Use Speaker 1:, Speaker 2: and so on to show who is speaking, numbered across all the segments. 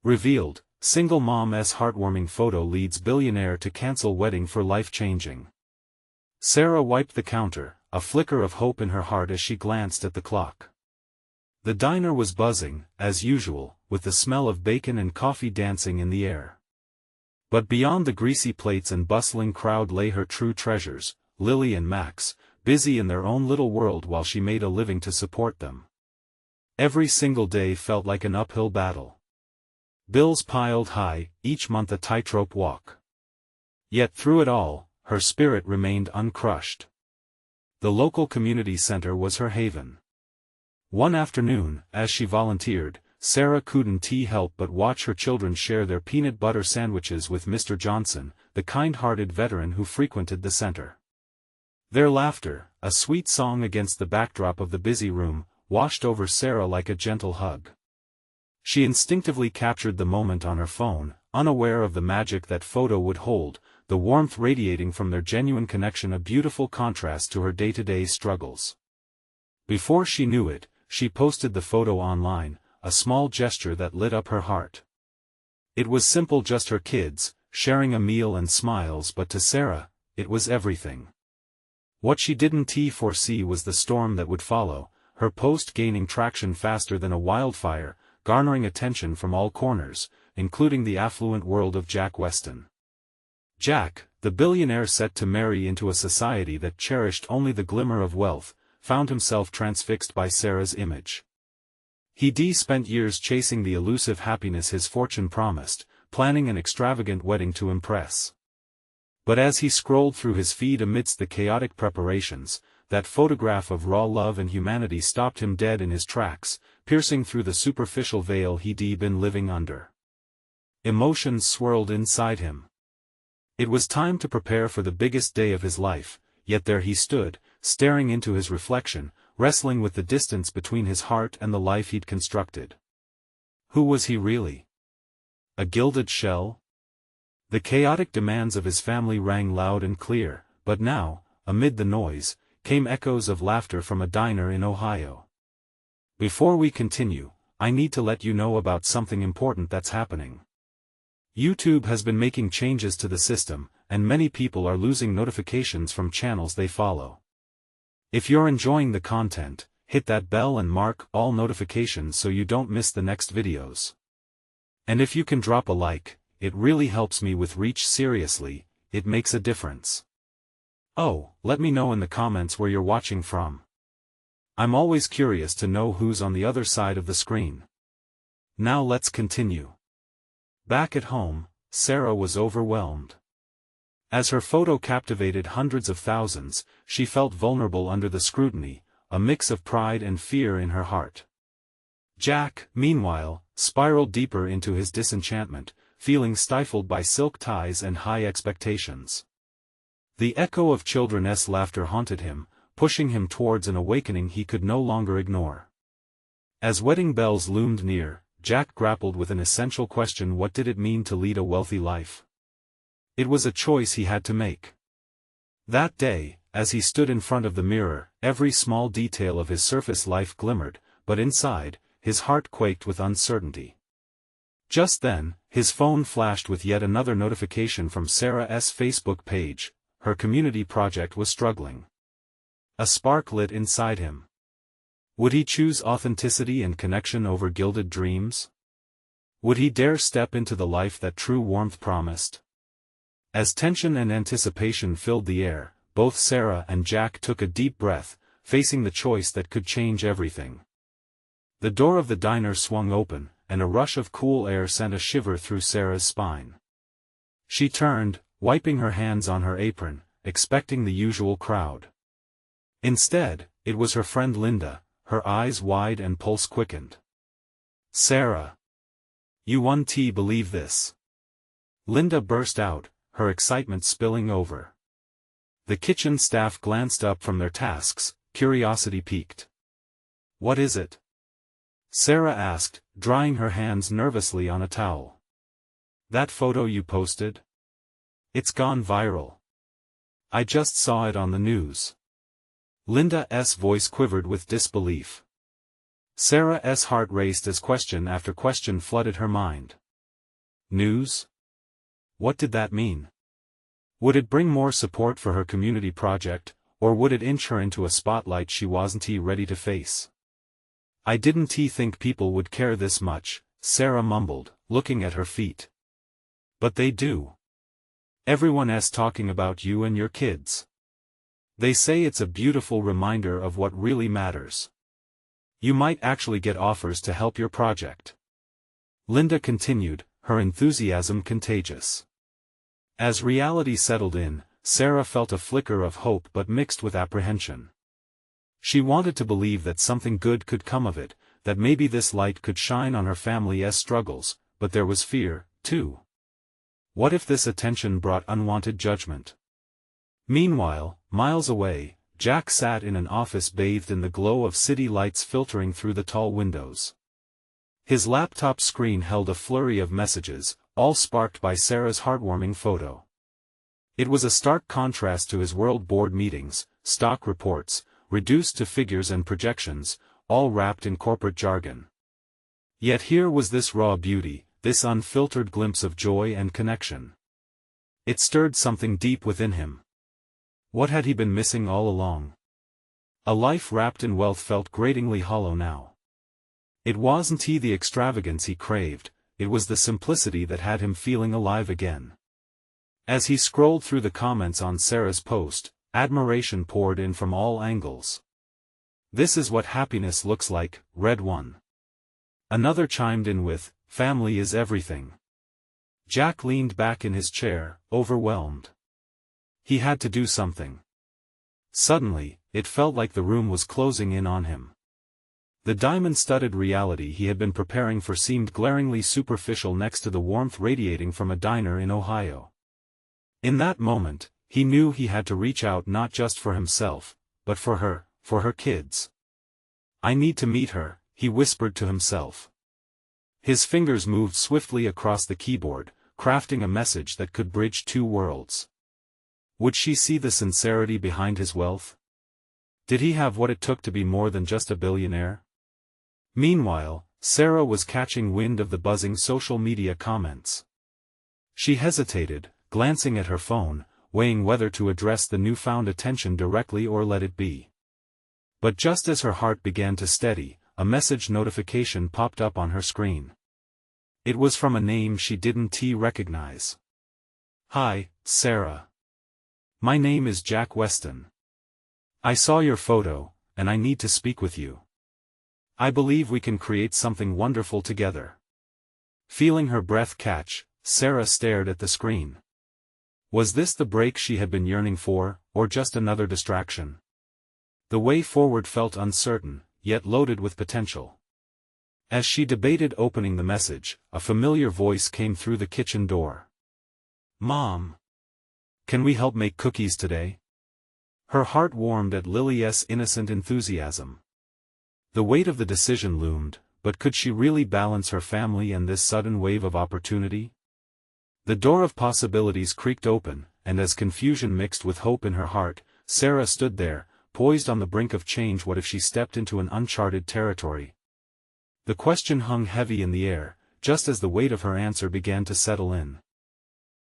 Speaker 1: Revealed, single mom's heartwarming photo leads billionaire to cancel wedding for life-changing. Sarah wiped the counter, a flicker of hope in her heart as she glanced at the clock. The diner was buzzing, as usual, with the smell of bacon and coffee dancing in the air. But beyond the greasy plates and bustling crowd lay her true treasures, Lily and Max, busy in their own little world while she made a living to support them. Every single day felt like an uphill battle. Bills piled high, each month a tightrope walk. Yet through it all, her spirit remained uncrushed. The local community center was her haven. One afternoon, as she volunteered, Sarah couldn't help but watch her children share their peanut butter sandwiches with Mr. Johnson, the kind-hearted veteran who frequented the center. Their laughter, a sweet song against the backdrop of the busy room, washed over Sarah like a gentle hug. She instinctively captured the moment on her phone, unaware of the magic that photo would hold, the warmth radiating from their genuine connection a beautiful contrast to her day-to-day struggles. Before she knew it, she posted the photo online, a small gesture that lit up her heart. It was simple, just her kids, sharing a meal and smiles, but to Sarah, it was everything. What she didn't foresee was the storm that would follow, her post gaining traction faster than a wildfire, garnering attention from all corners, including the affluent world of Jack Weston. Jack, the billionaire set to marry into a society that cherished only the glimmer of wealth, found himself transfixed by Sarah's image. He spent years chasing the elusive happiness his fortune promised, planning an extravagant wedding to impress. But as he scrolled through his feed amidst the chaotic preparations, that photograph of raw love and humanity stopped him dead in his tracks, piercing through the superficial veil he'd been living under. Emotions swirled inside him. It was time to prepare for the biggest day of his life, yet there he stood, staring into his reflection, wrestling with the distance between his heart and the life he'd constructed. Who was he really? A gilded shell? The chaotic demands of his family rang loud and clear, but now, amid the noise, came echoes of laughter from a diner in Ohio. Before we continue, I need to let you know about something important that's happening. YouTube has been making changes to the system, and many people are losing notifications from channels they follow. If you're enjoying the content, hit that bell and mark all notifications so you don't miss the next videos. And if you can drop a like, it really helps me with reach. Seriously, it makes a difference. Oh, let me know in the comments where you're watching from. I'm always curious to know who's on the other side of the screen. Now let's continue. Back at home, Sarah was overwhelmed. As her photo captivated hundreds of thousands, she felt vulnerable under the scrutiny, a mix of pride and fear in her heart. Jack, meanwhile, spiraled deeper into his disenchantment, feeling stifled by silk ties and high expectations. The echo of children's laughter haunted him, pushing him towards an awakening he could no longer ignore. As wedding bells loomed near, Jack grappled with an essential question: what did it mean to lead a wealthy life? It was a choice he had to make. That day, as he stood in front of the mirror, every small detail of his surface life glimmered, but inside, his heart quaked with uncertainty. Just then, his phone flashed with yet another notification from Sarah's Facebook page. Her community project was struggling. A spark lit inside him. Would he choose authenticity and connection over gilded dreams? Would he dare step into the life that true warmth promised? As tension and anticipation filled the air, both Sarah and Jack took a deep breath, facing the choice that could change everything. The door of the diner swung open, and a rush of cool air sent a shiver through Sarah's spine. She turned, wiping her hands on her apron, expecting the usual crowd. Instead, it was her friend Linda, her eyes wide and pulse quickened. "Sarah! You won't believe this!" Linda burst out, her excitement spilling over. The kitchen staff glanced up from their tasks, curiosity piqued. "What is it?" Sarah asked, drying her hands nervously on a towel. "That photo you posted? It's gone viral. I just saw it on the news." Linda's voice quivered with disbelief. Sarah's heart raced as question after question flooded her mind. News? What did that mean? Would it bring more support for her community project, or would it inch her into a spotlight she wasn't ready to face? I didn't think people would care this much, Sarah mumbled, looking at her feet. But they do. Everyone's talking about you and your kids. They say it's a beautiful reminder of what really matters. You might actually get offers to help your project. Linda continued, her enthusiasm contagious. As reality settled in, Sarah felt a flicker of hope but mixed with apprehension. She wanted to believe that something good could come of it, that maybe this light could shine on her family's struggles, but there was fear, too. What if this attention brought unwanted judgment? Meanwhile, miles away, Jack sat in an office bathed in the glow of city lights filtering through the tall windows. His laptop screen held a flurry of messages, all sparked by Sarah's heartwarming photo. It was a stark contrast to his world board meetings, stock reports, reduced to figures and projections, all wrapped in corporate jargon. Yet here was this raw beauty, this unfiltered glimpse of joy and connection. It stirred something deep within him. What had he been missing all along? A life wrapped in wealth felt gratingly hollow now. It wasn't the extravagance he craved, it was the simplicity that had him feeling alive again. As he scrolled through the comments on Sarah's post, admiration poured in from all angles. "This is what happiness looks like," read one. Another chimed in with, "Family is everything." Jack leaned back in his chair, overwhelmed. He had to do something. Suddenly, it felt like the room was closing in on him. The diamond-studded reality he had been preparing for seemed glaringly superficial next to the warmth radiating from a diner in Ohio. In that moment, he knew he had to reach out not just for himself, but for her kids. "I need to meet her," he whispered to himself. His fingers moved swiftly across the keyboard, crafting a message that could bridge two worlds. Would she see the sincerity behind his wealth? Did he have what it took to be more than just a billionaire? Meanwhile, Sarah was catching wind of the buzzing social media comments. She hesitated, glancing at her phone, weighing whether to address the newfound attention directly or let it be. But just as her heart began to steady, a message notification popped up on her screen. It was from a name she didn't recognize. "Hi, Sarah. My name is Jack Weston. I saw your photo, and I need to speak with you. I believe we can create something wonderful together." Feeling her breath catch, Sarah stared at the screen. Was this the break she had been yearning for, or just another distraction? The way forward felt uncertain, yet loaded with potential. As she debated opening the message, a familiar voice came through the kitchen door. "Mom. Can we help make cookies today?" Her heart warmed at Lily's innocent enthusiasm. The weight of the decision loomed, but could she really balance her family and this sudden wave of opportunity? The door of possibilities creaked open, and as confusion mixed with hope in her heart, Sarah stood there, poised on the brink of change. What if she stepped into an uncharted territory? The question hung heavy in the air, just as the weight of her answer began to settle in.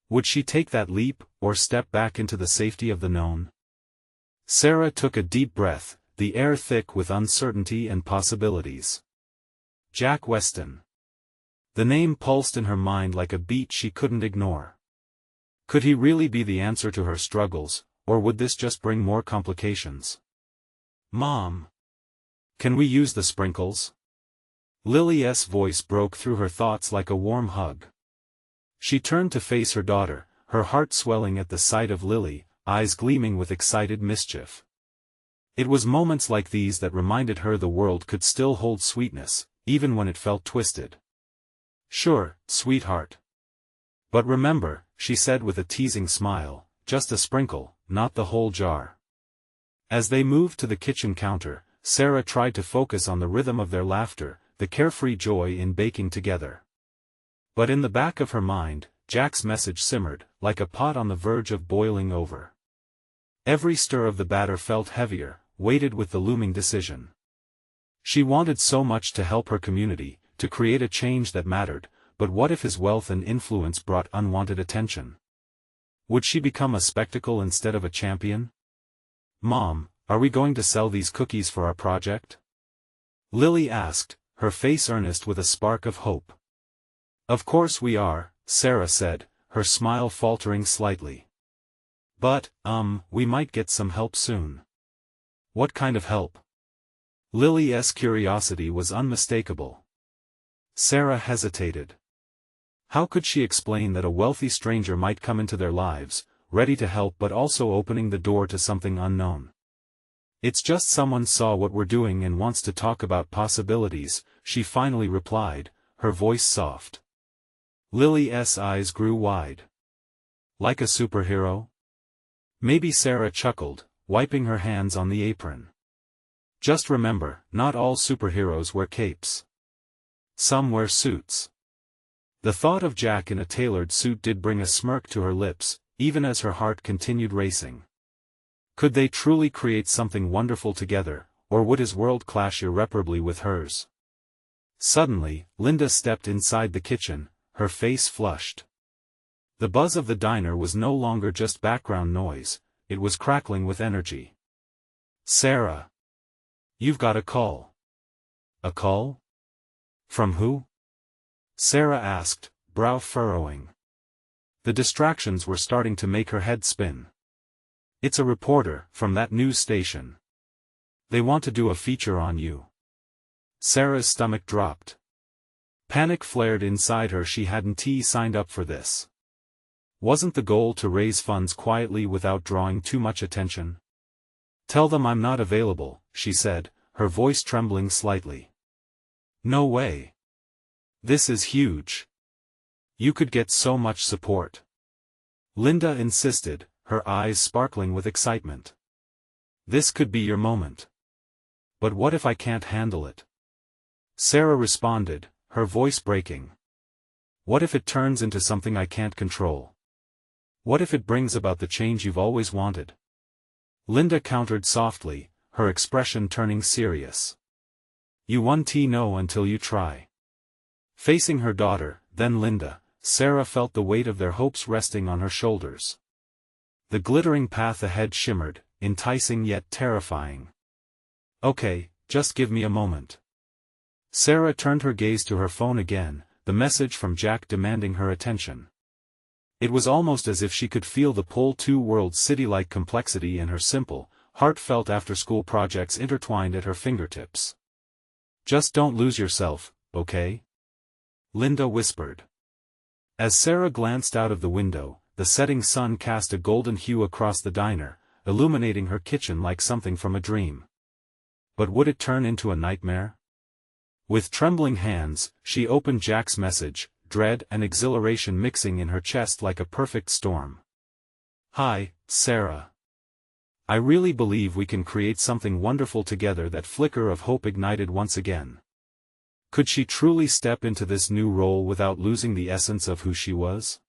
Speaker 1: Would she take that leap, or step back into the safety of the known? Sarah took a deep breath, the air thick with uncertainty and possibilities. Jack Weston. The name pulsed in her mind like a beat she couldn't ignore. Could he really be the answer to her struggles, or would this just bring more complications? "Mom. Can we use the sprinkles?" Lily's voice broke through her thoughts like a warm hug. She turned to face her daughter, her heart swelling at the sight of Lily, eyes gleaming with excited mischief. It was moments like these that reminded her the world could still hold sweetness, even when it felt twisted. "Sure, sweetheart. But remember," she said with a teasing smile, "just a sprinkle, not the whole jar." As they moved to the kitchen counter, Sarah tried to focus on the rhythm of their laughter, the carefree joy in baking together. But in the back of her mind, Jack's message simmered, like a pot on the verge of boiling over. Every stir of the batter felt heavier, weighted with the looming decision. She wanted so much to help her community, to create a change that mattered, but what if his wealth and influence brought unwanted attention? Would she become a spectacle instead of a champion? "Mom, are we going to sell these cookies for our project?" Lily asked, her face earnest with a spark of hope. "Of course we are," Sarah said, her smile faltering slightly. "But, we might get some help soon." "What kind of help?" Lily's curiosity was unmistakable. Sarah hesitated. How could she explain that a wealthy stranger might come into their lives, ready to help but also opening the door to something unknown? "It's just someone saw what we're doing and wants to talk about possibilities," she finally replied, her voice soft. Lily's eyes grew wide. "Like a superhero?" Maybe, Sarah chuckled, wiping her hands on the apron. "Just remember, not all superheroes wear capes. Some wear suits." The thought of Jack in a tailored suit did bring a smirk to her lips, even as her heart continued racing. Could they truly create something wonderful together, or would his world clash irreparably with hers? Suddenly, Linda stepped inside the kitchen, her face flushed. The buzz of the diner was no longer just background noise, it was crackling with energy. "Sarah! You've got a call." "A call? From who?" Sarah asked, brow furrowing. The distractions were starting to make her head spin. "It's a reporter, from that news station. They want to do a feature on you." Sarah's stomach dropped. Panic flared inside her. She hadn't signed up for this. Wasn't the goal to raise funds quietly without drawing too much attention? "Tell them I'm not available," she said, her voice trembling slightly. "No way. This is huge. You could get so much support." Linda insisted, her eyes sparkling with excitement. "This could be your moment." "But what if I can't handle it?" Sarah responded, her voice breaking. "What if it turns into something I can't control? What if it brings about the change you've always wanted?" Linda countered softly, her expression turning serious. "You won't know until you try." Facing her daughter, then Linda, Sarah felt the weight of their hopes resting on her shoulders. The glittering path ahead shimmered, enticing yet terrifying. "Okay, just give me a moment." Sarah turned her gaze to her phone again, the message from Jack demanding her attention. It was almost as if she could feel the pull two-world city-like complexity in her simple, heartfelt after-school projects intertwined at her fingertips. "Just don't lose yourself, okay?" Linda whispered. As Sarah glanced out of the window, the setting sun cast a golden hue across the diner, illuminating her kitchen like something from a dream. But would it turn into a nightmare? With trembling hands, she opened Jack's message, dread and exhilaration mixing in her chest like a perfect storm. "Hi, Sarah. I really believe we can create something wonderful together." That flicker of hope ignited once again. Could she truly step into this new role without losing the essence of who she was?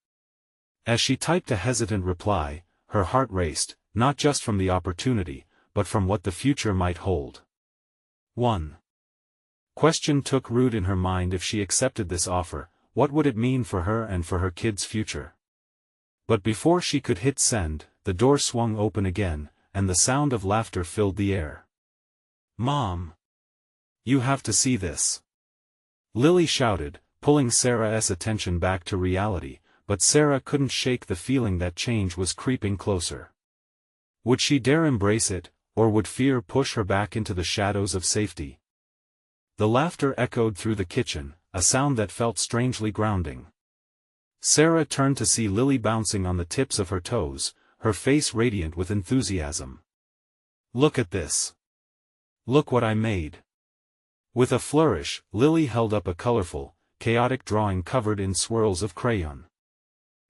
Speaker 1: As she typed a hesitant reply, her heart raced, not just from the opportunity, but from what the future might hold. One question took root in her mind: if she accepted this offer, what would it mean for her and for her kids' future? But before she could hit send, the door swung open again, and the sound of laughter filled the air. "Mom! You have to see this!" Lily shouted, pulling Sarah's attention back to reality, but Sarah couldn't shake the feeling that change was creeping closer. Would she dare embrace it, or would fear push her back into the shadows of safety? The laughter echoed through the kitchen, a sound that felt strangely grounding. Sarah turned to see Lily bouncing on the tips of her toes, her face radiant with enthusiasm. "Look at this! Look what I made!" With a flourish, Lily held up a colorful, chaotic drawing covered in swirls of crayon.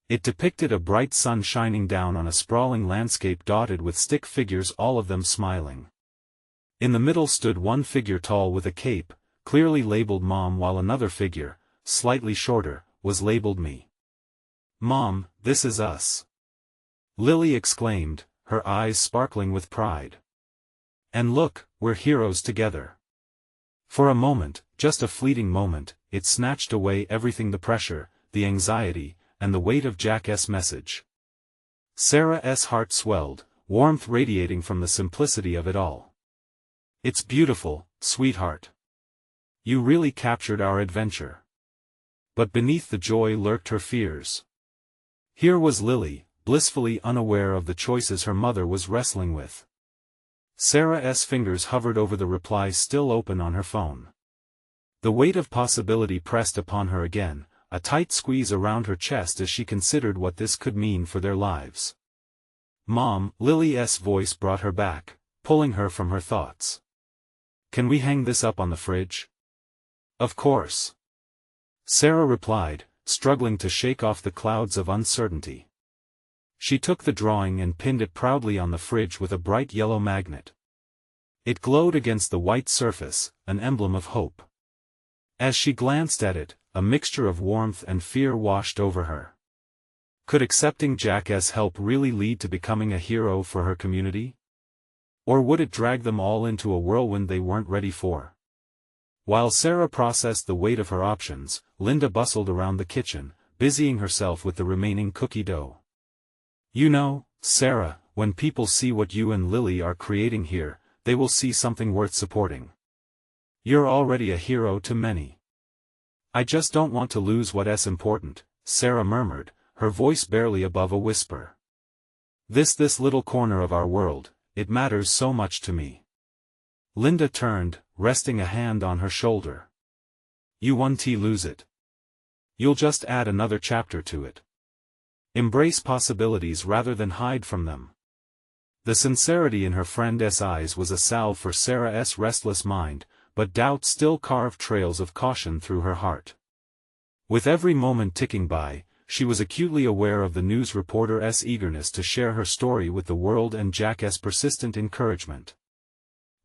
Speaker 1: It depicted a bright sun shining down on a sprawling landscape dotted with stick figures, all of them smiling. In the middle stood one figure tall with a cape, clearly labeled Mom, while another figure, slightly shorter, was labeled Me. "Mom, this is us!" Lily exclaimed, her eyes sparkling with pride. "And look, we're heroes together." For a moment, just a fleeting moment, it snatched away everything: the pressure, the anxiety, and the weight of Jack's message. Sarah's heart swelled, warmth radiating from the simplicity of it all. "It's beautiful, sweetheart. You really captured our adventure." But beneath the joy lurked her fears. Here was Lily, blissfully unaware of the choices her mother was wrestling with. Sarah's fingers hovered over the reply still open on her phone. The weight of possibility pressed upon her again, a tight squeeze around her chest as she considered what this could mean for their lives. "Mom," Lily's voice brought her back, pulling her from her thoughts. "Can we hang this up on the fridge?" "Of course," Sarah replied, struggling to shake off the clouds of uncertainty. She took the drawing and pinned it proudly on the fridge with a bright yellow magnet. It glowed against the white surface, an emblem of hope. As she glanced at it, a mixture of warmth and fear washed over her. Could accepting Jack's help really lead to becoming a hero for her community? Or would it drag them all into a whirlwind they weren't ready for? While Sarah processed the weight of her options, Linda bustled around the kitchen, busying herself with the remaining cookie dough. "You know, Sarah, when people see what you and Lily are creating here, they will see something worth supporting. You're already a hero to many. I just don't want to lose what's important," Sarah murmured, her voice barely above a whisper. This little corner of our world, it matters so much to me." Linda turned, resting a hand on her shoulder. "You won't lose it. You'll just add another chapter to it. Embrace possibilities rather than hide from them." The sincerity in her friend's eyes was a salve for Sarah's restless mind, but doubt still carved trails of caution through her heart. With every moment ticking by, she was acutely aware of the news reporter's eagerness to share her story with the world and Jack's persistent encouragement.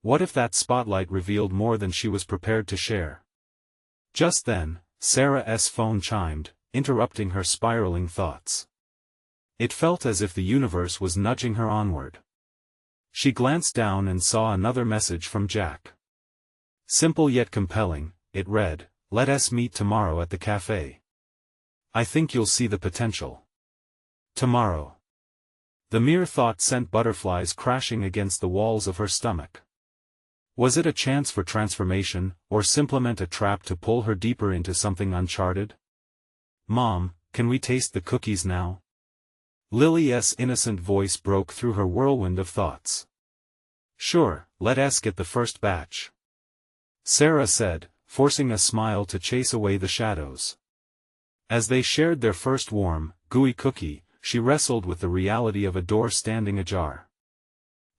Speaker 1: What if that spotlight revealed more than she was prepared to share? Just then, Sarah's phone chimed, interrupting her spiraling thoughts. It felt as if the universe was nudging her onward. She glanced down and saw another message from Jack. Simple yet compelling, it read, "Let us meet tomorrow at the cafe. I think you'll see the potential." Tomorrow. The mere thought sent butterflies crashing against the walls of her stomach. Was it a chance for transformation, or simplement a trap to pull her deeper into something uncharted? "Mom, can we taste the cookies now?" Lily's innocent voice broke through her whirlwind of thoughts. "Sure, let us get the first batch," Sarah said, forcing a smile to chase away the shadows. As they shared their first warm, gooey cookie, she wrestled with the reality of a door standing ajar.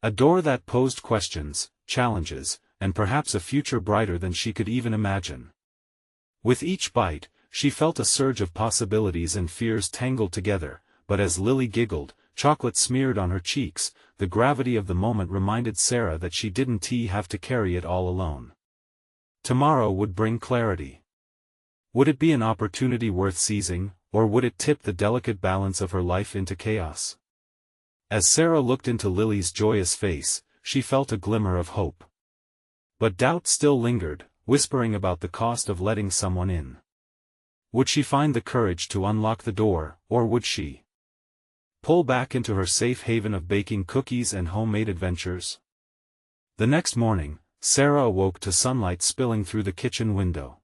Speaker 1: A door that posed questions, challenges, and perhaps a future brighter than she could even imagine. With each bite, she felt a surge of possibilities and fears tangled together, but as Lily giggled, chocolate smeared on her cheeks, the gravity of the moment reminded Sarah that she didn't have to carry it all alone. Tomorrow would bring clarity. Would it be an opportunity worth seizing, or would it tip the delicate balance of her life into chaos? As Sarah looked into Lily's joyous face, she felt a glimmer of hope. But doubt still lingered, whispering about the cost of letting someone in. Would she find the courage to unlock the door, or would she pull back into her safe haven of baking cookies and homemade adventures? The next morning, Sarah awoke to sunlight spilling through the kitchen window.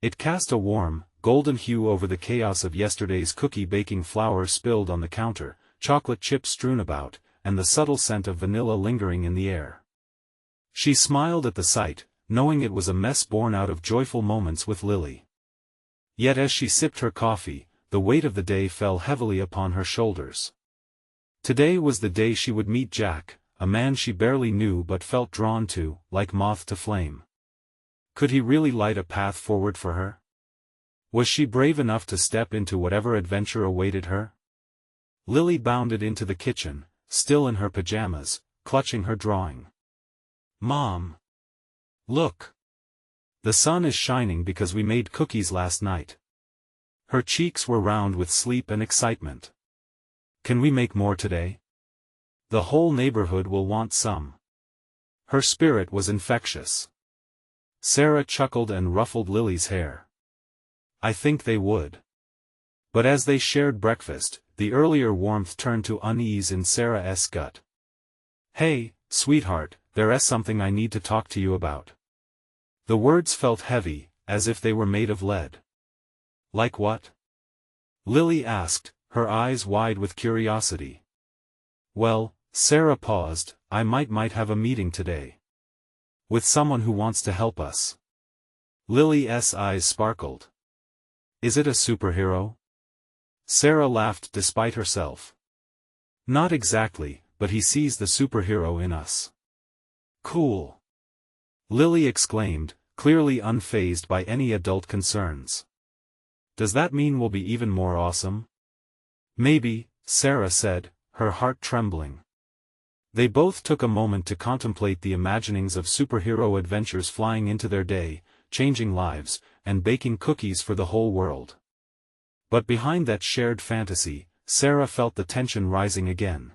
Speaker 1: It cast a warm, golden hue over the chaos of yesterday's cookie baking flour spilled on the counter, chocolate chips strewn about, and the subtle scent of vanilla lingering in the air. She smiled at the sight, knowing it was a mess born out of joyful moments with Lily. Yet as she sipped her coffee, the weight of the day fell heavily upon her shoulders. Today was the day she would meet Jack, a man she barely knew but felt drawn to, like moth to flame. Could he really light a path forward for her? Was she brave enough to step into whatever adventure awaited her? Lily bounded into the kitchen, still in her pajamas, clutching her drawing. "Mom! Look! The sun is shining because we made cookies last night." Her cheeks were round with sleep and excitement. "Can we make more today? The whole neighborhood will want some." Her spirit was infectious. Sarah chuckled and ruffled Lily's hair. I think they would. But as they shared breakfast, the earlier warmth turned to unease in Sarah's gut. Hey, sweetheart, there's something I need to talk to you about. The words felt heavy, as if they were made of lead. Like what? Lily asked, her eyes wide with curiosity. Well, Sarah paused, I might have a meeting today. With someone who wants to help us. Lily's eyes sparkled. Is it a superhero? Sarah laughed despite herself. Not exactly, but he sees the superhero in us. Cool. Lily exclaimed, clearly unfazed by any adult concerns. Does that mean we'll be even more awesome? Maybe, Sarah said, her heart trembling. They both took a moment to contemplate the imaginings of superhero adventures flying into their day, changing lives, and baking cookies for the whole world. But behind that shared fantasy, Sarah felt the tension rising again.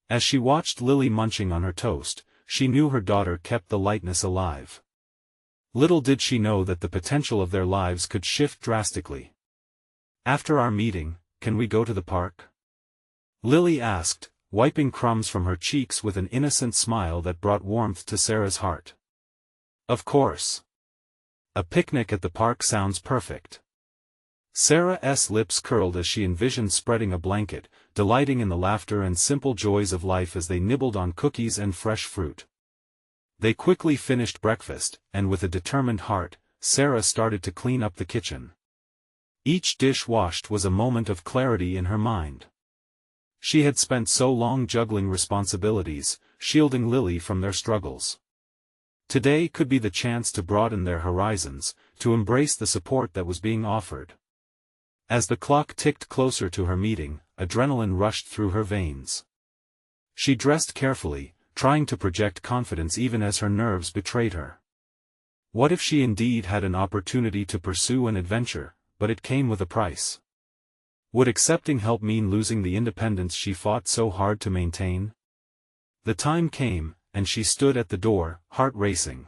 Speaker 1: As she watched Lily munching on her toast, she knew her daughter kept the lightness alive. Little did she know that the potential of their lives could shift drastically. After our meeting, can we go to the park? Lily asked, wiping crumbs from her cheeks with an innocent smile that brought warmth to Sarah's heart. Of course. A picnic at the park sounds perfect. Sarah's lips curled as she envisioned spreading a blanket, delighting in the laughter and simple joys of life as they nibbled on cookies and fresh fruit. They quickly finished breakfast, and with a determined heart, Sarah started to clean up the kitchen. Each dish washed was a moment of clarity in her mind. She had spent so long juggling responsibilities, shielding Lily from their struggles. Today could be the chance to broaden their horizons, to embrace the support that was being offered. As the clock ticked closer to her meeting, adrenaline rushed through her veins. She dressed carefully, trying to project confidence even as her nerves betrayed her. What if she indeed had an opportunity to pursue an adventure, but it came with a price? Would accepting help mean losing the independence she fought so hard to maintain? The time came, and she stood at the door, heart racing.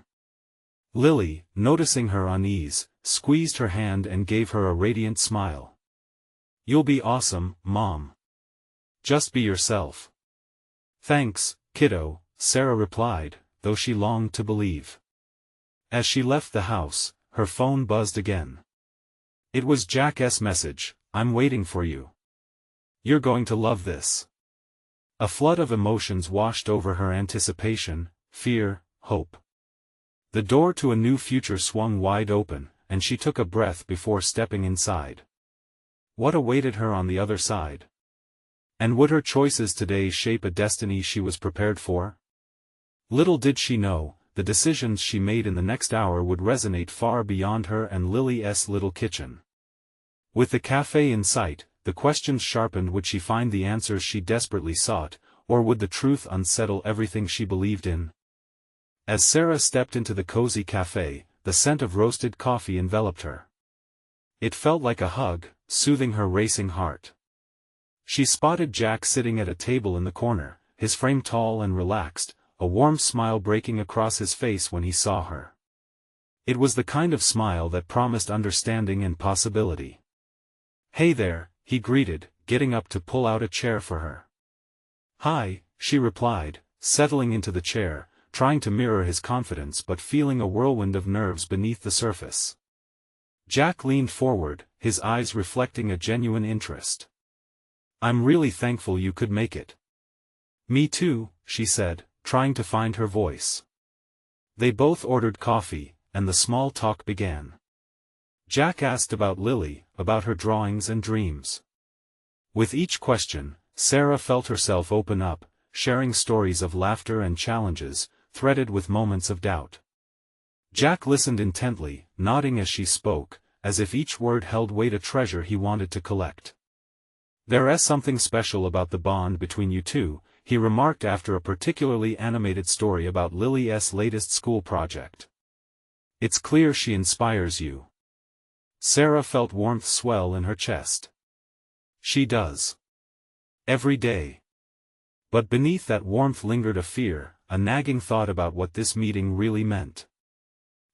Speaker 1: Lily, noticing her unease, squeezed her hand and gave her a radiant smile. You'll be awesome, Mom. Just be yourself. Thanks, kiddo, Sarah replied, though she longed to believe. As she left the house, her phone buzzed again. It was Jack's message, I'm waiting for you. You're going to love this. A flood of emotions washed over her: anticipation, fear, hope. The door to a new future swung wide open, and she took a breath before stepping inside. What awaited her on the other side? And would her choices today shape a destiny she was prepared for? Little did she know, the decisions she made in the next hour would resonate far beyond her and Lily's little kitchen. With the cafe in sight, the questions sharpened: would she find the answers she desperately sought, or would the truth unsettle everything she believed in? As Sarah stepped into the cozy cafe, the scent of roasted coffee enveloped her. It felt like a hug, soothing her racing heart. She spotted Jack sitting at a table in the corner, his frame tall and relaxed, a warm smile breaking across his face when he saw her. It was the kind of smile that promised understanding and possibility. Hey there, he greeted, getting up to pull out a chair for her. Hi, she replied, settling into the chair, trying to mirror his confidence but feeling a whirlwind of nerves beneath the surface. Jack leaned forward, his eyes reflecting a genuine interest. I'm really thankful you could make it. Me too, she said, trying to find her voice. They both ordered coffee, and the small talk began. Jack asked about Lily, about her drawings and dreams. With each question, Sarah felt herself open up, sharing stories of laughter and challenges, threaded with moments of doubt. Jack listened intently, nodding as she spoke, as if each word held weight, a treasure he wanted to collect. There's something special about the bond between you two, he remarked after a particularly animated story about Lily's latest school project. It's clear she inspires you. Sarah felt warmth swell in her chest. She does. Every day. But beneath that warmth lingered a fear, a nagging thought about what this meeting really meant.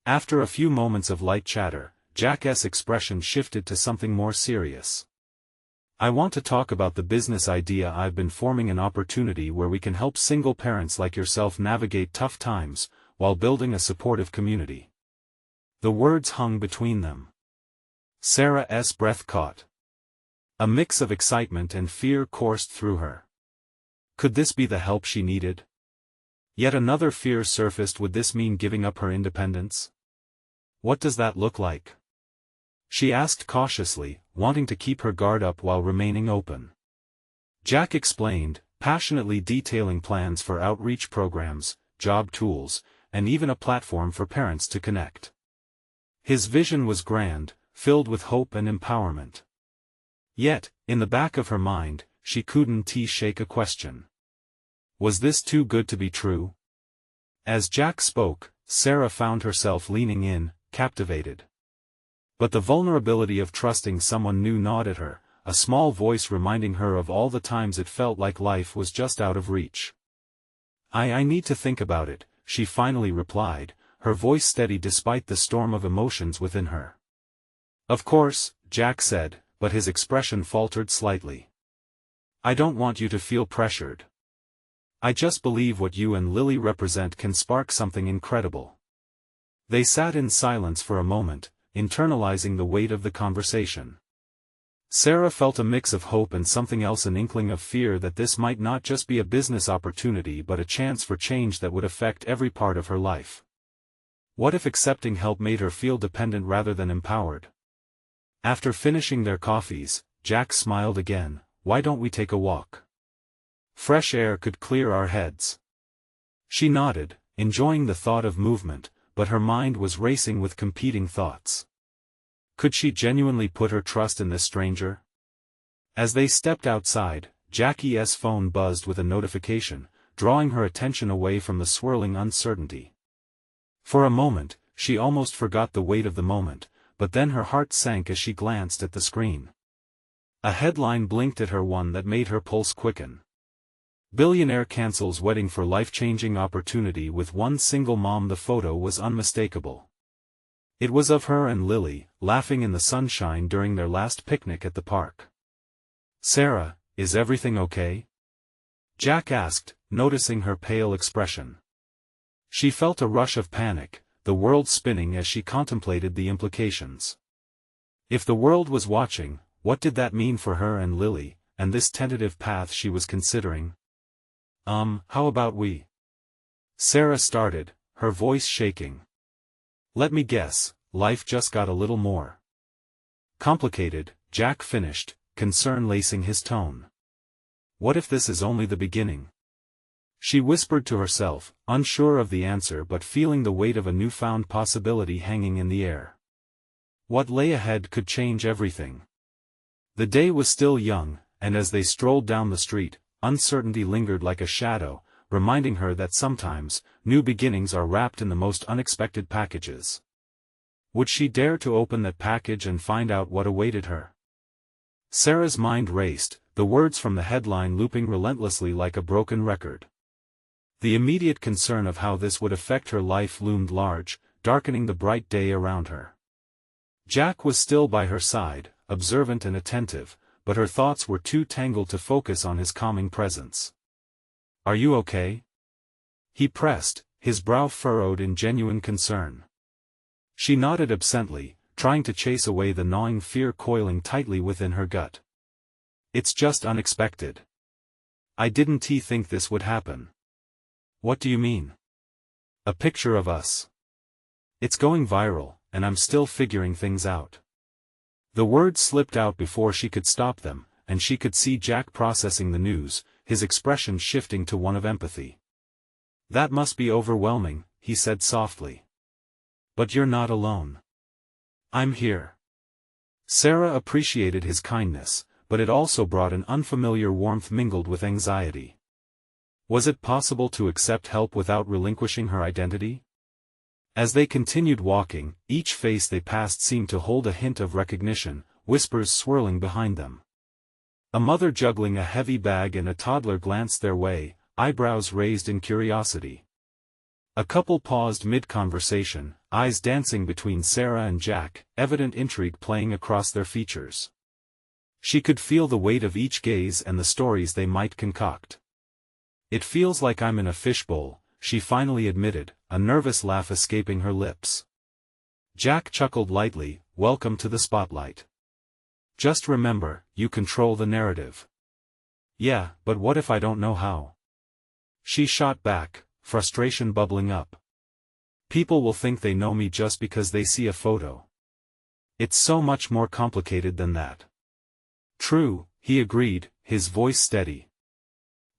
Speaker 1: After a few moments of light chatter, Jack's expression shifted to something more serious. I want to talk about the business idea I've been forming, an opportunity where we can help single parents like yourself navigate tough times, while building a supportive community. The words hung between them. Sarah's breath caught. A mix of excitement and fear coursed through her. Could this be the help she needed? Yet another fear surfaced. Would this mean giving up her independence? What does that look like? She asked cautiously, wanting to keep her guard up while remaining open. Jack explained, passionately detailing plans for outreach programs, job tools, and even a platform for parents to connect. His vision was grand, filled with hope and empowerment. Yet, in the back of her mind, she couldn't shake a question. Was this too good to be true? As Jack spoke, Sarah found herself leaning in, captivated. But the vulnerability of trusting someone new gnawed at her, a small voice reminding her of all the times it felt like life was just out of reach. I need to think about it, she finally replied, her voice steady despite the storm of emotions within her. Of course, Jack said, but his expression faltered slightly. I don't want you to feel pressured. I just believe what you and Lily represent can spark something incredible. They sat in silence for a moment, internalizing the weight of the conversation. Sarah felt a mix of hope and something else, an inkling of fear that this might not just be a business opportunity but a chance for change that would affect every part of her life. What if accepting help made her feel dependent rather than empowered? After finishing their coffees, Jack smiled again. Why don't we take a walk? Fresh air could clear our heads. She nodded, enjoying the thought of movement, but her mind was racing with competing thoughts. Could she genuinely put her trust in this stranger? As they stepped outside, Jackie's phone buzzed with a notification, drawing her attention away from the swirling uncertainty. For a moment, she almost forgot the weight of the moment, but then her heart sank as she glanced at the screen. A headline blinked at her, one that made her pulse quicken. Billionaire cancels wedding for life-changing opportunity with one single mom. The photo was unmistakable. It was of her and Lily, laughing in the sunshine during their last picnic at the park. Sarah, is everything okay? Jack asked, noticing her pale expression. She felt a rush of panic, the world spinning as she contemplated the implications. If the world was watching, what did that mean for her and Lily, and this tentative path she was considering? How about we? Sarah started, her voice shaking. Let me guess, life just got a little more complicated, Jack finished, concern lacing his tone. What if this is only the beginning? She whispered to herself, unsure of the answer but feeling the weight of a newfound possibility hanging in the air. What lay ahead could change everything. The day was still young, and as they strolled down the street, uncertainty lingered like a shadow, reminding her that sometimes, new beginnings are wrapped in the most unexpected packages. Would she dare to open that package and find out what awaited her? Sarah's mind raced, the words from the headline looping relentlessly like a broken record. The immediate concern of how this would affect her life loomed large, darkening the bright day around her. Jack was still by her side, observant and attentive, but her thoughts were too tangled to focus on his calming presence. Are you okay? He pressed, his brow furrowed in genuine concern. She nodded absently, trying to chase away the gnawing fear coiling tightly within her gut. It's just unexpected. I didn't think this would happen. What do you mean? A picture of us. It's going viral, and I'm still figuring things out. The words slipped out before she could stop them, and she could see Jack processing the news, his expression shifting to one of empathy. That must be overwhelming, he said softly. But you're not alone. I'm here. Sarah appreciated his kindness, but it also brought an unfamiliar warmth mingled with anxiety. Was it possible to accept help without relinquishing her identity? As they continued walking, each face they passed seemed to hold a hint of recognition, whispers swirling behind them. A mother juggling a heavy bag and a toddler glanced their way, eyebrows raised in curiosity. A couple paused mid-conversation, eyes dancing between Sarah and Jack, evident intrigue playing across their features. She could feel the weight of each gaze and the stories they might concoct. "It feels like I'm in a fishbowl," she finally admitted, a nervous laugh escaping her lips. Jack chuckled lightly, "Welcome to the spotlight. Just remember, you control the narrative." "Yeah, but what if I don't know how?" She shot back, frustration bubbling up. "People will think they know me just because they see a photo. It's so much more complicated than that." "True," he agreed, his voice steady.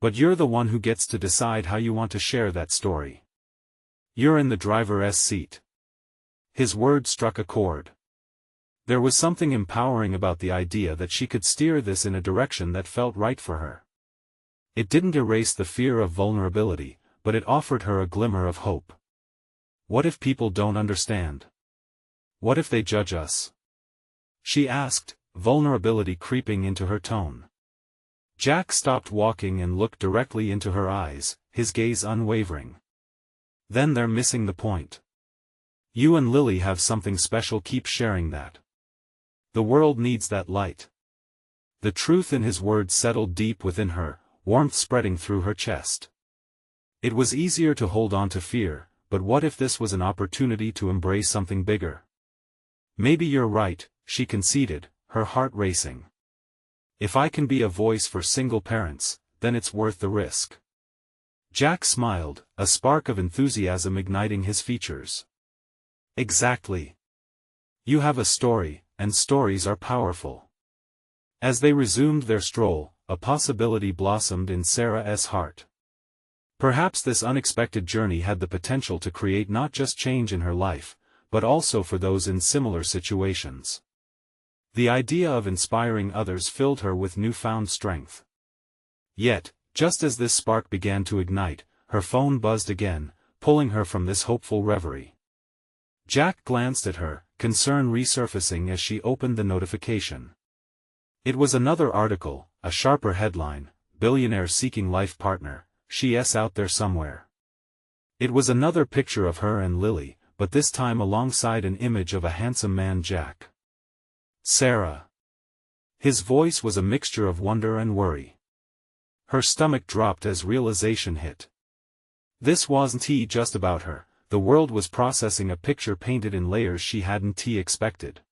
Speaker 1: "But you're the one who gets to decide how you want to share that story. You're in the driver's seat." His words struck a chord. There was something empowering about the idea that she could steer this in a direction that felt right for her. It didn't erase the fear of vulnerability, but it offered her a glimmer of hope. "What if people don't understand? What if they judge us?" she asked, vulnerability creeping into her tone. Jack stopped walking and looked directly into her eyes, his gaze unwavering. "Then they're missing the point. You and Lily have something special, keep sharing that. The world needs that light." The truth in his words settled deep within her, warmth spreading through her chest. It was easier to hold on to fear, but what if this was an opportunity to embrace something bigger? "Maybe you're right," she conceded, her heart racing. "If I can be a voice for single parents, then it's worth the risk." Jack smiled, a spark of enthusiasm igniting his features. "Exactly. You have a story, and stories are powerful." As they resumed their stroll, a possibility blossomed in Sarah's heart. Perhaps this unexpected journey had the potential to create not just change in her life, but also for those in similar situations. The idea of inspiring others filled her with newfound strength. Yet, just as this spark began to ignite, her phone buzzed again, pulling her from this hopeful reverie. Jack glanced at her, concern resurfacing as she opened the notification. It was another article, a sharper headline, "Billionaire seeking life partner, she's out there somewhere." It was another picture of her and Lily, but this time alongside an image of a handsome man, Jack. "Sarah." His voice was a mixture of wonder and worry. Her stomach dropped as realization hit. This wasn't just about her, the world was processing a picture painted in layers she hadn't expected.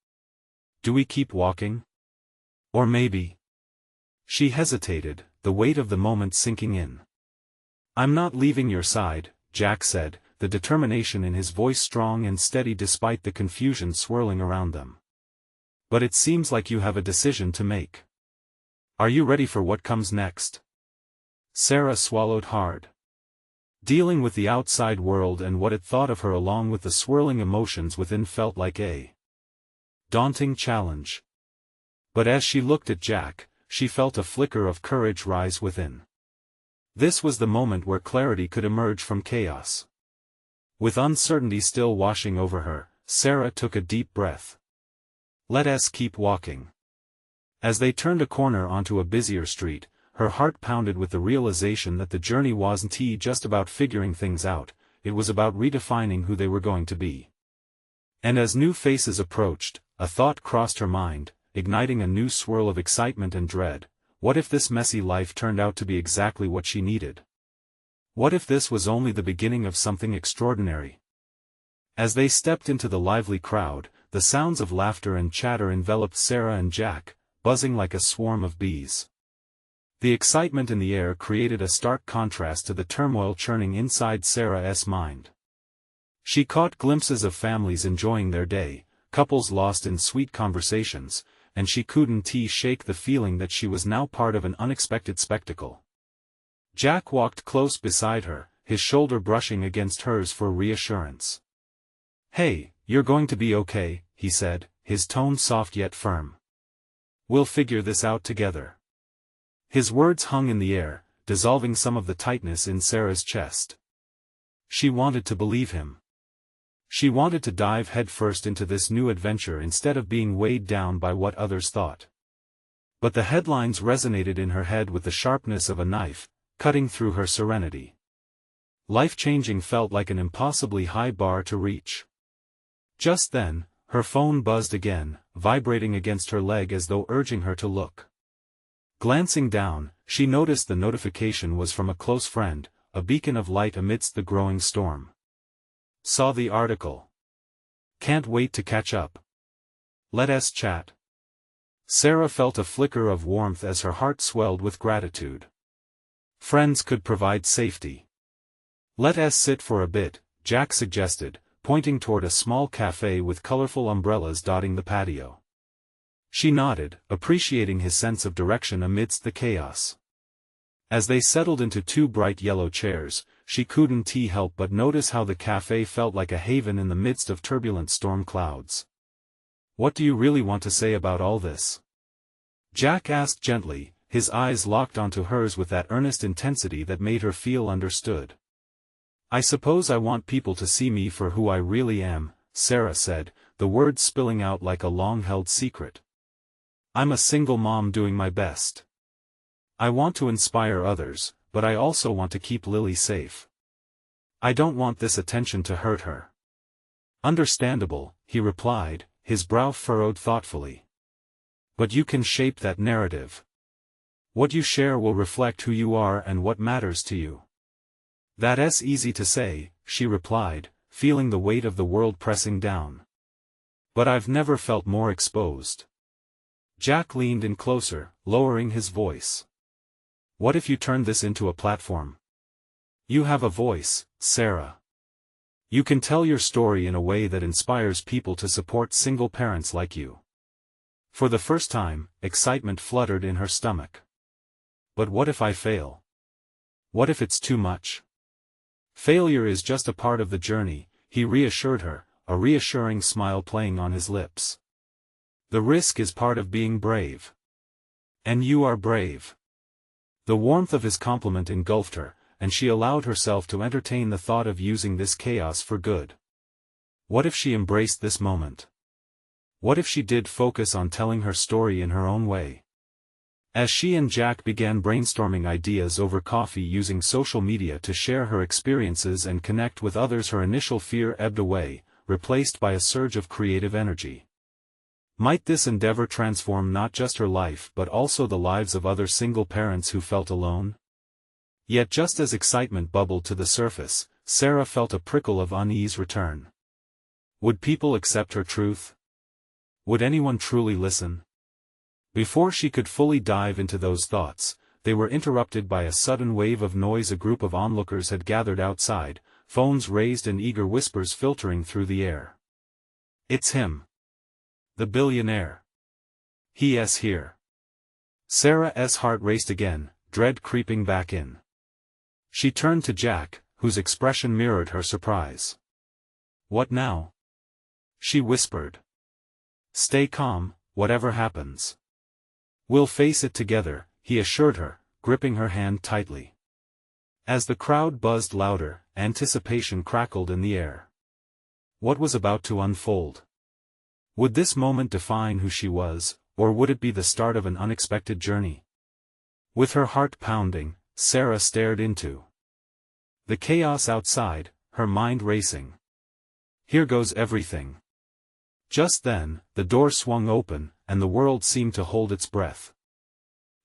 Speaker 1: "Do we keep walking? Or maybe—" She hesitated, the weight of the moment sinking in. "I'm not leaving your side," Jack said, the determination in his voice strong and steady despite the confusion swirling around them. "But it seems like you have a decision to make. Are you ready for what comes next?" Sarah swallowed hard. Dealing with the outside world and what it thought of her along with the swirling emotions within felt like a daunting challenge. But as she looked at Jack, she felt a flicker of courage rise within. This was the moment where clarity could emerge from chaos. With uncertainty still washing over her, Sarah took a deep breath. "Let us keep walking." As they turned a corner onto a busier street, her heart pounded with the realization that the journey wasn't just about figuring things out, it was about redefining who they were going to be. And as new faces approached, a thought crossed her mind, igniting a new swirl of excitement and dread. What if this messy life turned out to be exactly what she needed? What if this was only the beginning of something extraordinary? As they stepped into the lively crowd, the sounds of laughter and chatter enveloped Sarah and Jack, buzzing like a swarm of bees. The excitement in the air created a stark contrast to the turmoil churning inside Sarah's mind. She caught glimpses of families enjoying their day, couples lost in sweet conversations, and she couldn't shake the feeling that she was now part of an unexpected spectacle. Jack walked close beside her, his shoulder brushing against hers for reassurance. "Hey, you're going to be okay," he said, his tone soft yet firm. "We'll figure this out together." His words hung in the air, dissolving some of the tightness in Sarah's chest. She wanted to believe him. She wanted to dive headfirst into this new adventure instead of being weighed down by what others thought. But the headlines resonated in her head with the sharpness of a knife, cutting through her serenity. Life-changing felt like an impossibly high bar to reach. Just then, her phone buzzed again, vibrating against her leg as though urging her to look. Glancing down, she noticed the notification was from a close friend, a beacon of light amidst the growing storm. Saw the article. Can't wait to catch up. Let's chat. Sarah felt a flicker of warmth as her heart swelled with gratitude. Friends could provide safety. Let's sit for a bit, Jack suggested, pointing toward a small cafe with colorful umbrellas dotting the patio. She nodded, appreciating his sense of direction amidst the chaos. As they settled into two bright yellow chairs, she couldn't help but notice how the cafe felt like a haven in the midst of turbulent storm clouds. What do you really want to say about all this? Jack asked gently, his eyes locked onto hers with that earnest intensity that made her feel understood. I suppose I want people to see me for who I really am, Sarah said, the words spilling out like a long-held secret. I'm a single mom doing my best. I want to inspire others, but I also want to keep Lily safe. I don't want this attention to hurt her. Understandable, he replied, his brow furrowed thoughtfully. But you can shape that narrative. What you share will reflect who you are and what matters to you. That's easy to say, she replied, feeling the weight of the world pressing down. But I've never felt more exposed. Jack leaned in closer, lowering his voice. What if you turned this into a platform? You have a voice, Sarah. You can tell your story in a way that inspires people to support single parents like you. For the first time, excitement fluttered in her stomach. But what if I fail? What if it's too much? Failure is just a part of the journey, he reassured her, a reassuring smile playing on his lips. The risk is part of being brave. And you are brave. The warmth of his compliment engulfed her, and she allowed herself to entertain the thought of using this chaos for good. What if she embraced this moment? What if she did focus on telling her story in her own way? As she and Jack began brainstorming ideas over coffee using social media to share her experiences and connect with others, her initial fear ebbed away, replaced by a surge of creative energy. Might this endeavor transform not just her life but also the lives of other single parents who felt alone? Yet just as excitement bubbled to the surface, Sarah felt a prickle of unease return. Would people accept her truth? Would anyone truly listen? Before she could fully dive into those thoughts, they were interrupted by a sudden wave of noise. A group of onlookers had gathered outside, phones raised and eager whispers filtering through the air. It's him. The billionaire. He's here. Sarah's heart raced again, dread creeping back in. She turned to Jack, whose expression mirrored her surprise. What now? She whispered. Stay calm, whatever happens. We'll face it together, he assured her, gripping her hand tightly. As the crowd buzzed louder, anticipation crackled in the air. What was about to unfold? Would this moment define who she was, or would it be the start of an unexpected journey? With her heart pounding, Sarah stared into the chaos outside, her mind racing. Here goes everything. Just then, the door swung open, and the world seemed to hold its breath.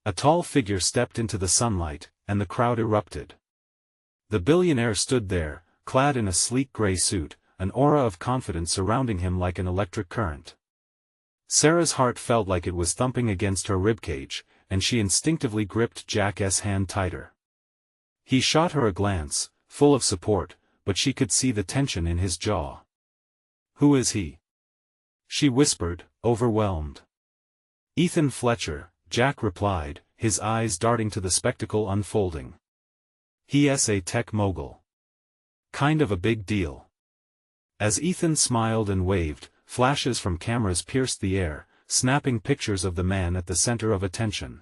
Speaker 1: A tall figure stepped into the sunlight, and the crowd erupted. The billionaire stood there, clad in a sleek gray suit, an aura of confidence surrounding him like an electric current. Sarah's heart felt like it was thumping against her ribcage, and she instinctively gripped Jack's hand tighter. He shot her a glance, full of support, but she could see the tension in his jaw. Who is he? She whispered, overwhelmed. Ethan Fletcher, Jack replied, his eyes darting to the spectacle unfolding. He's a tech mogul. Kind of a big deal. As Ethan smiled and waved, flashes from cameras pierced the air, snapping pictures of the man at the center of attention.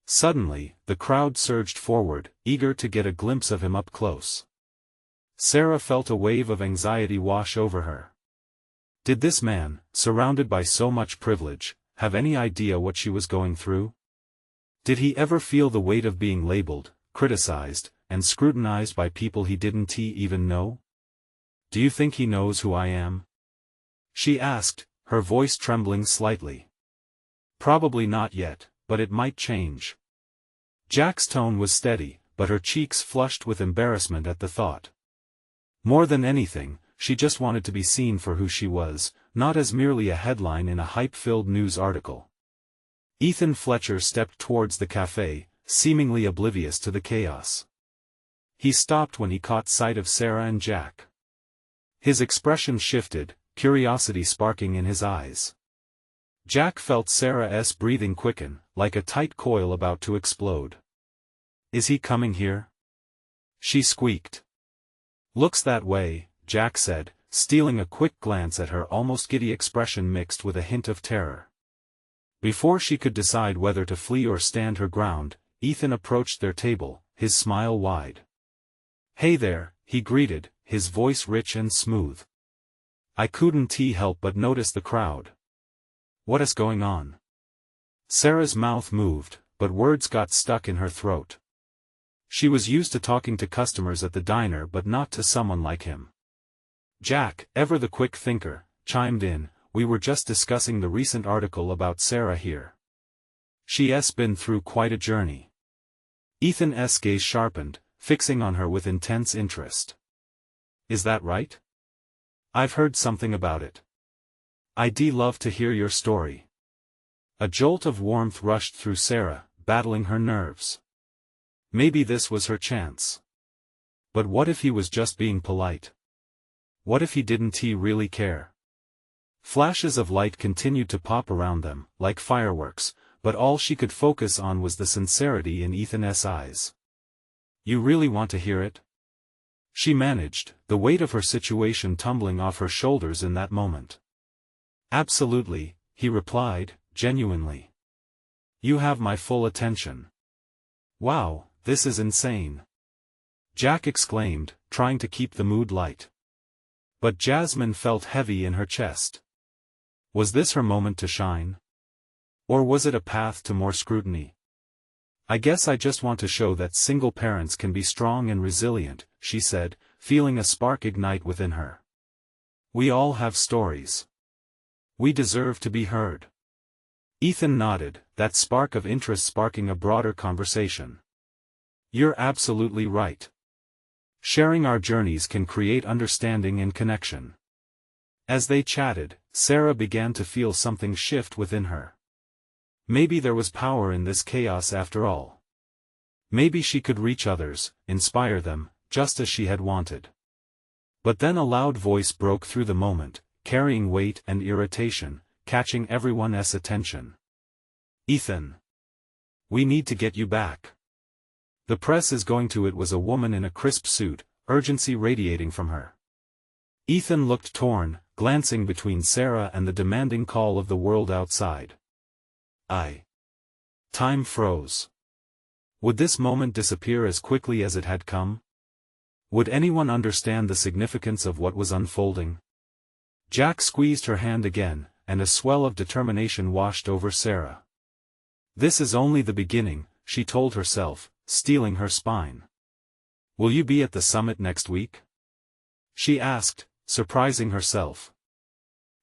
Speaker 1: Suddenly, the crowd surged forward, eager to get a glimpse of him up close. Sarah felt a wave of anxiety wash over her. Did this man, surrounded by so much privilege, have any idea what she was going through? Did he ever feel the weight of being labeled, criticized, and scrutinized by people he didn't even know? Do you think he knows who I am? she asked, her voice trembling slightly. Probably not yet, but it might change. Jack's tone was steady, but her cheeks flushed with embarrassment at the thought. More than anything, she just wanted to be seen for who she was, not as merely a headline in a hype-filled news article. Ethan Fletcher stepped towards the cafe, seemingly oblivious to the chaos. He stopped when he caught sight of Sarah and Jack. His expression shifted, curiosity sparking in his eyes. Jack felt Sarah's breathing quicken, like a tight coil about to explode. "Is he coming here?" she squeaked. "Looks that way," Jack said, stealing a quick glance at her almost giddy expression mixed with a hint of terror. Before she could decide whether to flee or stand her ground, Ethan approached their table, his smile wide. "Hey there," he greeted, his voice rich and smooth. "I couldn't help but notice the crowd. What's going on?" Sarah's mouth moved, but words got stuck in her throat. She was used to talking to customers at the diner but not to someone like him. Jack, ever the quick thinker, chimed in, "We were just discussing the recent article about Sarah here. She's been through quite a journey." Ethan's gaze sharpened, fixing on her with intense interest. "Is that right? I've heard something about it. I'd love to hear your story." A jolt of warmth rushed through Sarah, battling her nerves. Maybe this was her chance. But what if he was just being polite? What if he didn't really care? Flashes of light continued to pop around them, like fireworks, but all she could focus on was the sincerity in Ethan's eyes. "You really want to hear it?" she managed, the weight of her situation tumbling off her shoulders in that moment. "Absolutely," he replied, genuinely. "You have my full attention." "Wow, this is insane," Jack exclaimed, trying to keep the mood light. But Jasmine felt heavy in her chest. Was this her moment to shine? Or was it a path to more scrutiny? "I guess I just want to show that single parents can be strong and resilient," she said, feeling a spark ignite within her. "We all have stories. We deserve to be heard." Ethan nodded, that spark of interest sparking a broader conversation. "You're absolutely right. Sharing our journeys can create understanding and connection." As they chatted, Sarah began to feel something shift within her. Maybe there was power in this chaos after all. Maybe she could reach others, inspire them, just as she had wanted. But then a loud voice broke through the moment, carrying weight and irritation, catching everyone's attention. "Ethan! We need to get you back. The press is going to." It was a woman in a crisp suit, urgency radiating from her. Ethan looked torn, glancing between Sarah and the demanding call of the world outside. Time froze. Would this moment disappear as quickly as it had come? Would anyone understand the significance of what was unfolding? Jack squeezed her hand again, and a swell of determination washed over Sarah. "This is only the beginning," she told herself, steeling her spine. "Will you be at the summit next week?" she asked, surprising herself.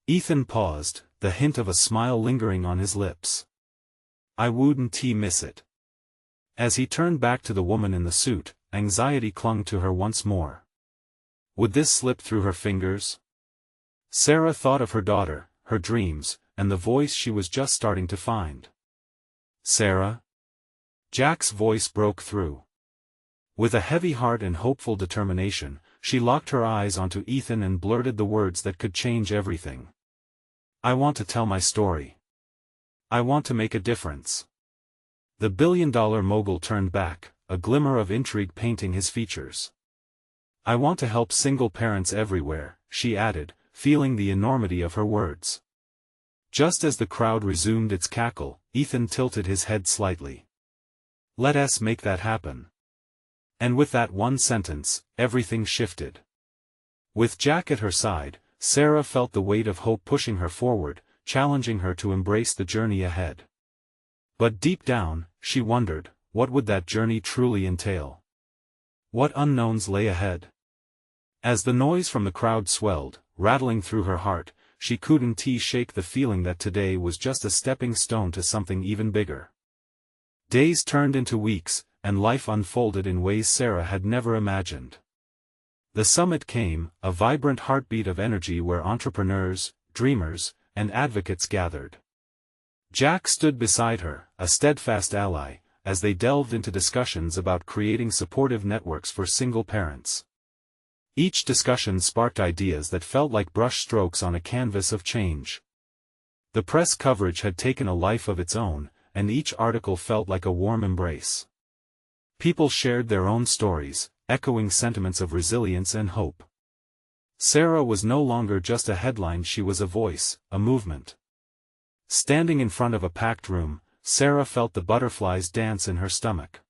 Speaker 1: Ethan paused, the hint of a smile lingering on his lips. "I wouldn't miss it." As he turned back to the woman in the suit, anxiety clung to her once more. Would this slip through her fingers? Sarah thought of her daughter, her dreams, and the voice she was just starting to find. "Sarah?" Jack's voice broke through. With a heavy heart and hopeful determination, she locked her eyes onto Ethan and blurted the words that could change everything. "I want to tell my story. I want to make a difference." The billion-dollar mogul turned back, a glimmer of intrigue painting his features. "I want to help single parents everywhere," she added, feeling the enormity of her words. Just as the crowd resumed its cackle, Ethan tilted his head slightly. "Let us make that happen." And with that one sentence, everything shifted. With Jack at her side, Sarah felt the weight of hope pushing her forward, challenging her to embrace the journey ahead. But deep down, she wondered, what would that journey truly entail? What unknowns lay ahead? As the noise from the crowd swelled, rattling through her heart, she couldn't shake the feeling that today was just a stepping stone to something even bigger. Days turned into weeks, and life unfolded in ways Sarah had never imagined. The summit came, a vibrant heartbeat of energy where entrepreneurs, dreamers, and advocates gathered. Jack stood beside her, a steadfast ally, as they delved into discussions about creating supportive networks for single parents. Each discussion sparked ideas that felt like brush strokes on a canvas of change. The press coverage had taken a life of its own, and each article felt like a warm embrace. People shared their own stories, echoing sentiments of resilience and hope. Sarah was no longer just a headline, she was a voice, a movement. Standing in front of a packed room, Sarah felt the butterflies dance in her stomach.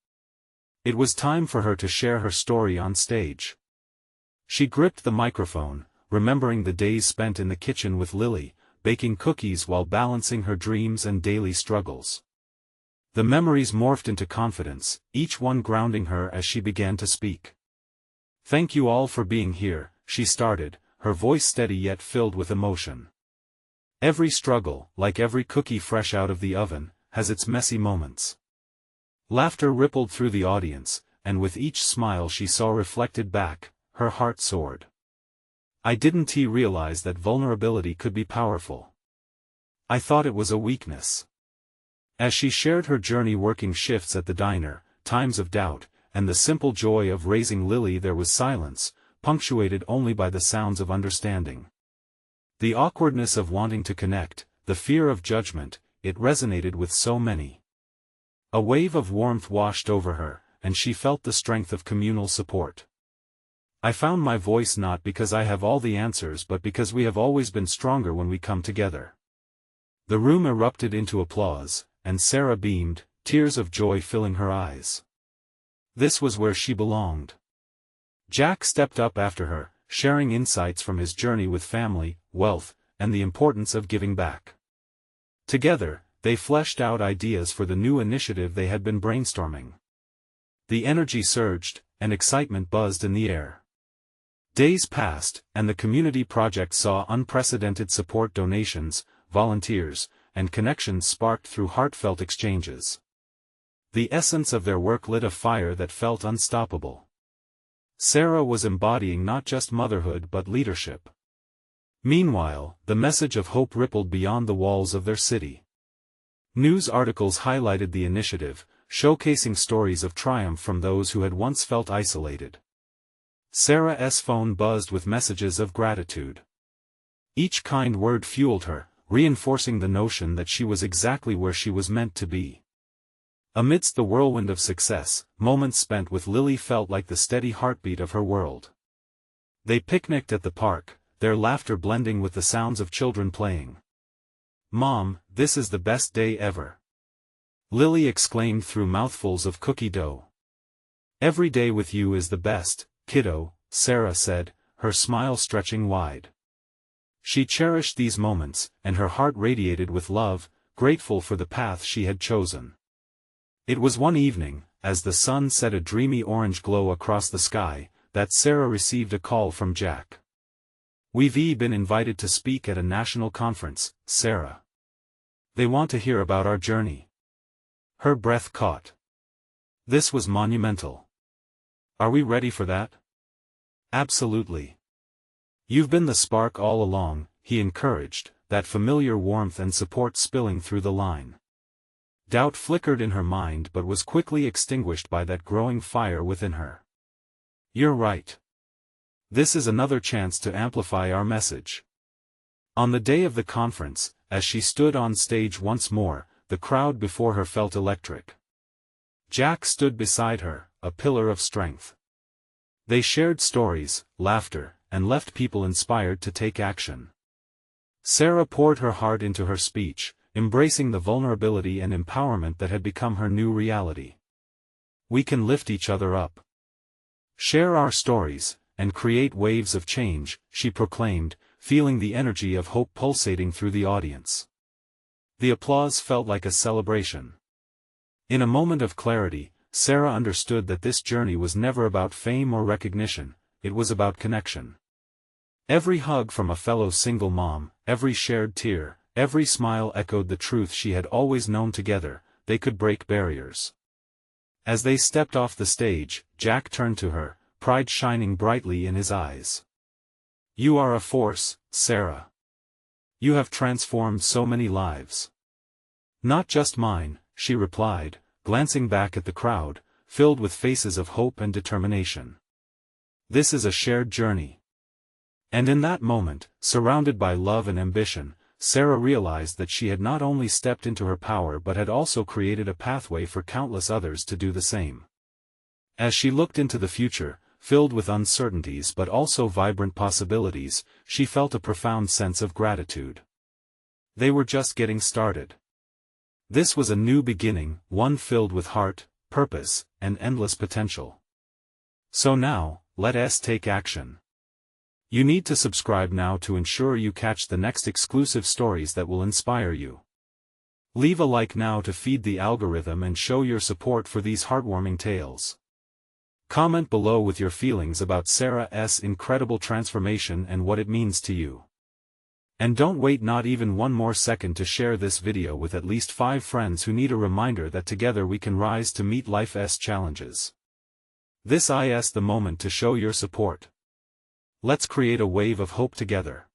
Speaker 1: It was time for her to share her story on stage. She gripped the microphone, remembering the days spent in the kitchen with Lily, baking cookies while balancing her dreams and daily struggles. The memories morphed into confidence, each one grounding her as she began to speak. "Thank you all for being here," she started, her voice steady yet filled with emotion. "Every struggle, like every cookie fresh out of the oven, has its messy moments." Laughter rippled through the audience, and with each smile she saw reflected back, her heart soared. "I didn't realize that vulnerability could be powerful. I thought it was a weakness." As she shared her journey working shifts at the diner, times of doubt, and the simple joy of raising Lily, there was silence, punctuated only by the sounds of understanding. The awkwardness of wanting to connect, the fear of judgment, it resonated with so many. A wave of warmth washed over her, and she felt the strength of communal support. "I found my voice not because I have all the answers but because we have always been stronger when we come together." The room erupted into applause, and Sarah beamed, tears of joy filling her eyes. This was where she belonged. Jack stepped up after her, sharing insights from his journey with family, wealth, and the importance of giving back. Together, they fleshed out ideas for the new initiative they had been brainstorming. The energy surged, and excitement buzzed in the air. Days passed, and the community project saw unprecedented support, donations, volunteers, and connections sparked through heartfelt exchanges. The essence of their work lit a fire that felt unstoppable. Sarah was embodying not just motherhood but leadership. Meanwhile, the message of hope rippled beyond the walls of their city. News articles highlighted the initiative, showcasing stories of triumph from those who had once felt isolated. Sarah's phone buzzed with messages of gratitude. Each kind word fueled her, reinforcing the notion that she was exactly where she was meant to be. Amidst the whirlwind of success, moments spent with Lily felt like the steady heartbeat of her world. They picnicked at the park, their laughter blending with the sounds of children playing. "Mom, this is the best day ever," Lily exclaimed through mouthfuls of cookie dough. "Every day with you is the best, kiddo," Sarah said, her smile stretching wide. She cherished these moments, and her heart radiated with love, grateful for the path she had chosen. It was one evening, as the sun set a dreamy orange glow across the sky, that Sarah received a call from Jack. "We've been invited to speak at a national conference, Sarah. They want to hear about our journey." Her breath caught. This was monumental. "Are we ready for that?" "Absolutely. You've been the spark all along," he encouraged, that familiar warmth and support spilling through the line. Doubt flickered in her mind but was quickly extinguished by that growing fire within her. "You're right. This is another chance to amplify our message." On the day of the conference, as she stood on stage once more, the crowd before her felt electric. Jack stood beside her, a pillar of strength. They shared stories, laughter, and left people inspired to take action. Sarah poured her heart into her speech, embracing the vulnerability and empowerment that had become her new reality. "We can lift each other up. Share our stories, and create waves of change," she proclaimed, feeling the energy of hope pulsating through the audience. The applause felt like a celebration. In a moment of clarity, Sarah understood that this journey was never about fame or recognition, it was about connection. Every hug from a fellow single mom, every shared tear, every smile echoed the truth she had always known: together, they could break barriers. As they stepped off the stage, Jack turned to her, pride shining brightly in his eyes. "You are a force, Sarah. You have transformed so many lives." "Not just mine," she replied, glancing back at the crowd, filled with faces of hope and determination. "This is a shared journey." And in that moment, surrounded by love and ambition, Sarah realized that she had not only stepped into her power but had also created a pathway for countless others to do the same. As she looked into the future, filled with uncertainties but also vibrant possibilities, she felt a profound sense of gratitude. They were just getting started. This was a new beginning, one filled with heart, purpose, and endless potential. So now, let us take action. You need to subscribe now to ensure you catch the next exclusive stories that will inspire you. Leave a like now to feed the algorithm and show your support for these heartwarming tales. Comment below with your feelings about Sarah's incredible transformation and what it means to you. And don't wait not even one more second to share this video with at least 5 friends who need a reminder that together we can rise to meet life's challenges. This is the moment to show your support. Let's create a wave of hope together.